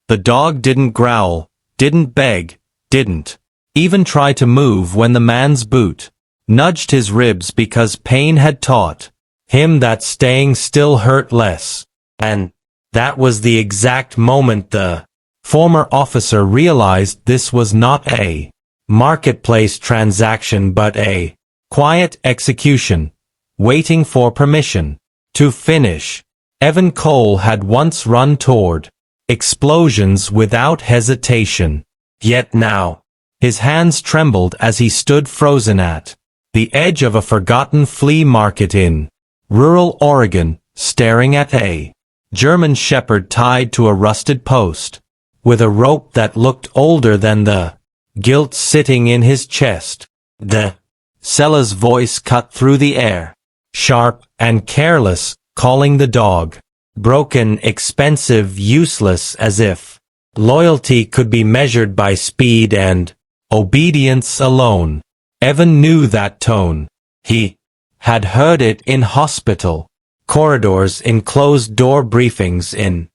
The dog didn't growl, didn't beg, didn't even try to move when the man's boot nudged his ribs because pain had taught him that staying still hurt less. And that was the exact moment the former officer realized this was not a marketplace transaction but a quiet execution, waiting for permission to finish. Evan Cole had once run toward explosions without hesitation. Yet now, his hands trembled as he stood frozen at the edge of a forgotten flea market in rural Oregon, staring at a German shepherd tied to a rusted post, with a rope that looked older than the guilt sitting in his chest. The seller's voice cut through the air, sharp and careless, calling the dog broken, expensive, useless, as if loyalty could be measured by speed and obedience alone. Evan knew that tone. He had heard it in hospital corridors, in closed-door briefings, in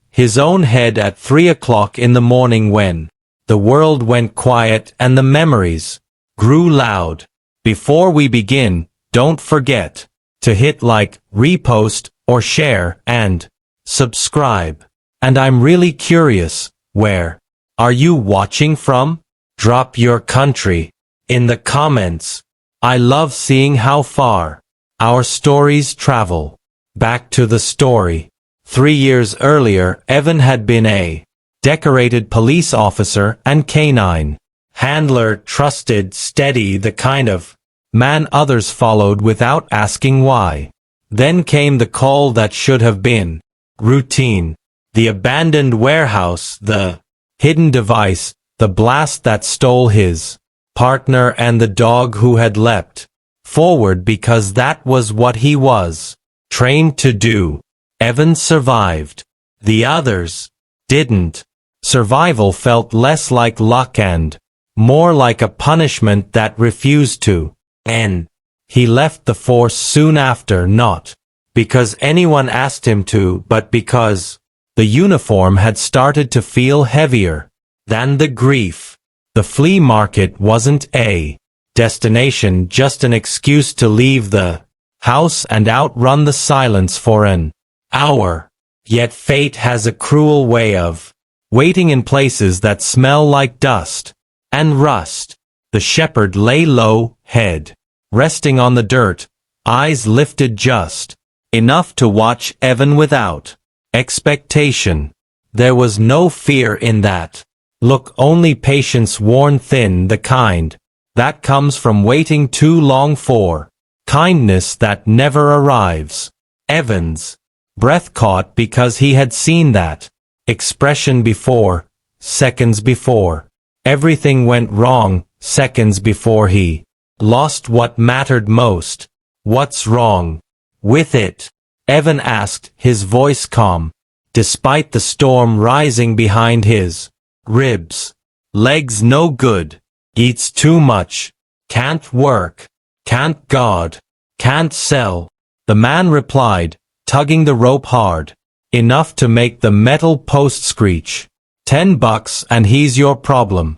his own head at 3 o'clock in the morning when the world went quiet and the memories grew loud. Before we begin, don't forget to hit like, repost, or share, and subscribe. And I'm really curious, where are you watching from? Drop your country in the comments. I love seeing how far our stories travel. Back to the story. 3 years earlier, Evan had been a decorated police officer and canine handler, trusted, steady, the kind of man others followed without asking why. Then came the call that should have been routine. The abandoned warehouse, the hidden device, the blast that stole his partner and the dog who had leapt forward because that was what he was trained to do. Evan survived. The others didn't. Survival felt less like luck and more like a punishment that refused to end. He left the force soon after, not because anyone asked him to, but because the uniform had started to feel heavier than the grief. The flea market wasn't a destination, just an excuse to leave the house and outrun the silence for an hour. Yet fate has a cruel way of waiting in places that smell like dust and rust. The shepherd lay low, head resting on the dirt, eyes lifted just enough to watch Evan without expectation. There was no fear in that look, only patience worn thin, the kind that comes from waiting too long for kindness that never arrives. Evan's breath caught because he had seen that expression before, seconds before everything went wrong, seconds before he lost what mattered most. What's wrong with it? Evan asked, his voice calm, despite the storm rising behind his ribs. Legs no good. Eats too much. Can't work. Can't God. Can't sell. The man replied, tugging the rope hard, enough to make the metal post screech. $10 and he's your problem.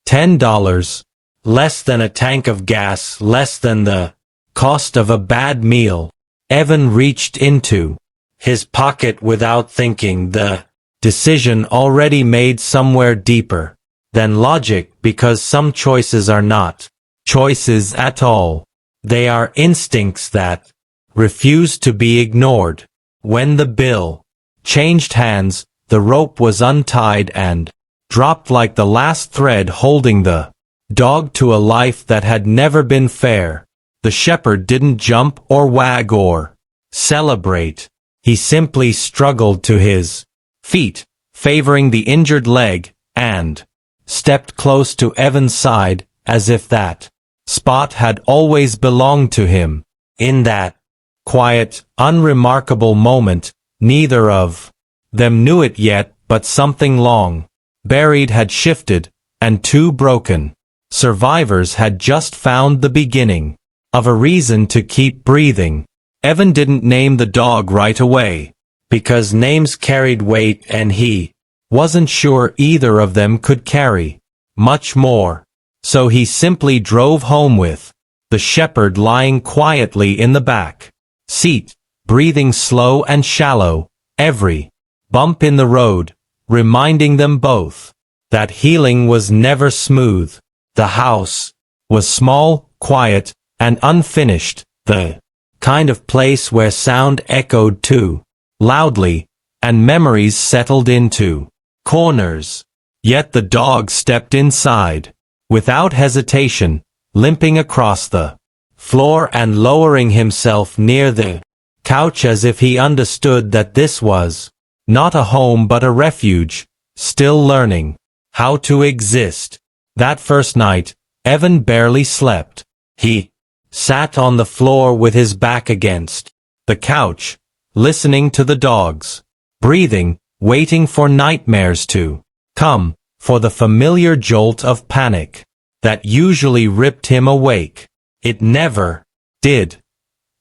$10. Less than a tank of gas, less than the cost of a bad meal. Evan reached into his pocket without thinking, the decision already made somewhere deeper than logic, because some choices are not choices at all. They are instincts that refuse to be ignored. When the bill changed hands, the rope was untied and dropped like the last thread holding the dog to a life that had never been fair. The shepherd didn't jump or wag or celebrate. He simply struggled to his feet, favoring the injured leg, and stepped close to Evan's side, as if that spot had always belonged to him. In that quiet, unremarkable moment, neither of them knew it yet, but something long buried had shifted, and two broken survivors had just found the beginning of a reason to keep breathing. Evan didn't name the dog right away, because names carried weight and he wasn't sure either of them could carry much more. So he simply drove home with the shepherd lying quietly in the back seat, breathing slow and shallow, every bump in the road, reminding them both that healing was never smooth. The house was small, quiet, and unfinished, the kind of place where sound echoed too loudly, and memories settled into corners. Yet the dog stepped inside, without hesitation, limping across the floor and lowering himself near the couch as if he understood that this was not a home but a refuge, still learning how to exist. That first night, Evan barely slept. He sat on the floor with his back against the couch, listening to the dogs, breathing, waiting for nightmares to come, for the familiar jolt of panic that usually ripped him awake. It never did.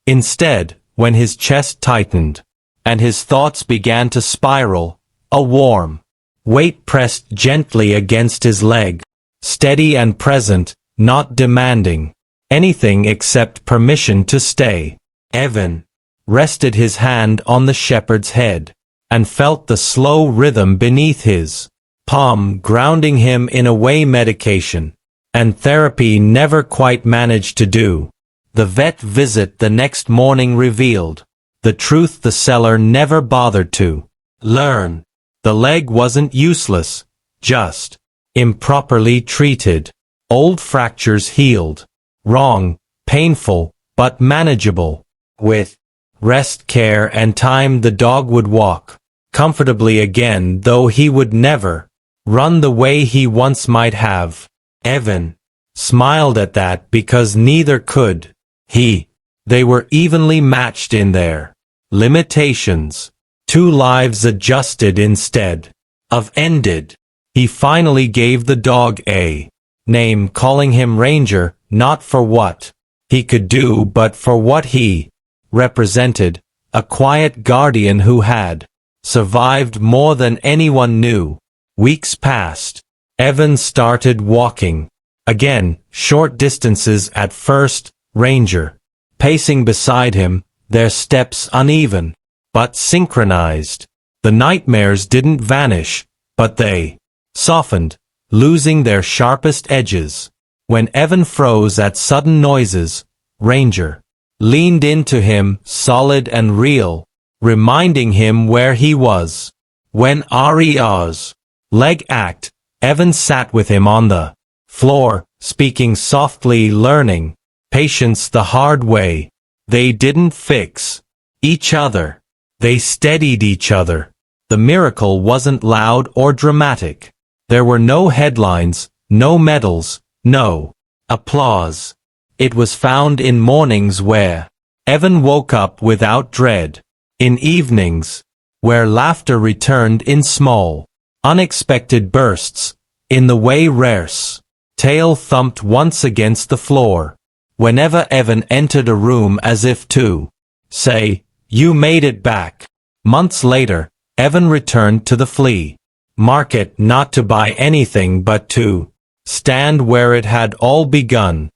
Instead, when his chest tightened, and his thoughts began to spiral, a warm weight pressed gently against his leg, steady and present, not demanding anything except permission to stay. Evan rested his hand on the shepherd's head, and felt the slow rhythm beneath his palm grounding him in a way medication and therapy never quite managed to do. The vet visit the next morning revealed the truth the seller never bothered to learn. The leg wasn't useless, just improperly treated. Old fractures healed. Wrong, painful, but manageable. With rest, care, and time the dog would walk comfortably again, though he would never run the way he once might have. Evan smiled at that because neither could he. They were evenly matched in their limitations. Two lives adjusted instead of ended. He finally gave the dog a name, calling him Ranger, not for what he could do but for what he represented, a quiet guardian who had survived more than anyone knew. Weeks passed. Evan started walking again, short distances at first, Ranger pacing beside him, their steps uneven, but synchronized. The nightmares didn't vanish, but they softened, losing their sharpest edges. When Evan froze at sudden noises, Ranger leaned into him, solid and real, reminding him where he was. When Aria's leg ached, Evan sat with him on the floor, speaking softly, learning patience the hard way. They didn't fix each other. They steadied each other. The miracle wasn't loud or dramatic. There were no headlines, no medals, no applause. It was found in mornings where Evan woke up without dread, in evenings where laughter returned in small, unexpected bursts, in the way Rare's tail thumped once against the floor. Whenever Evan entered a room as if to say, "You made it back." Months later, Evan returned to the flea market not to buy anything but to stand where it had all begun.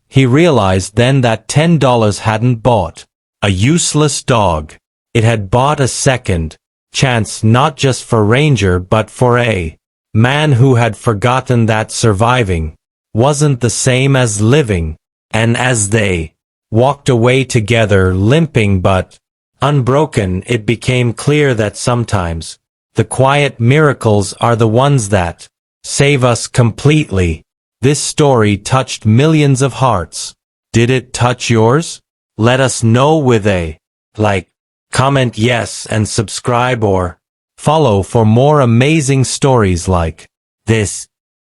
He realized then that $10 hadn't bought a useless dog. It had bought a second chance, not just for Ranger but for a man who had forgotten that surviving wasn't the same as living. And as they walked away together, limping but unbroken, it became clear that sometimes the quiet miracles are the ones that save us completely. This story touched millions of hearts. Did it touch yours? Let us know with a like, comment yes, and subscribe or follow for more amazing stories like this.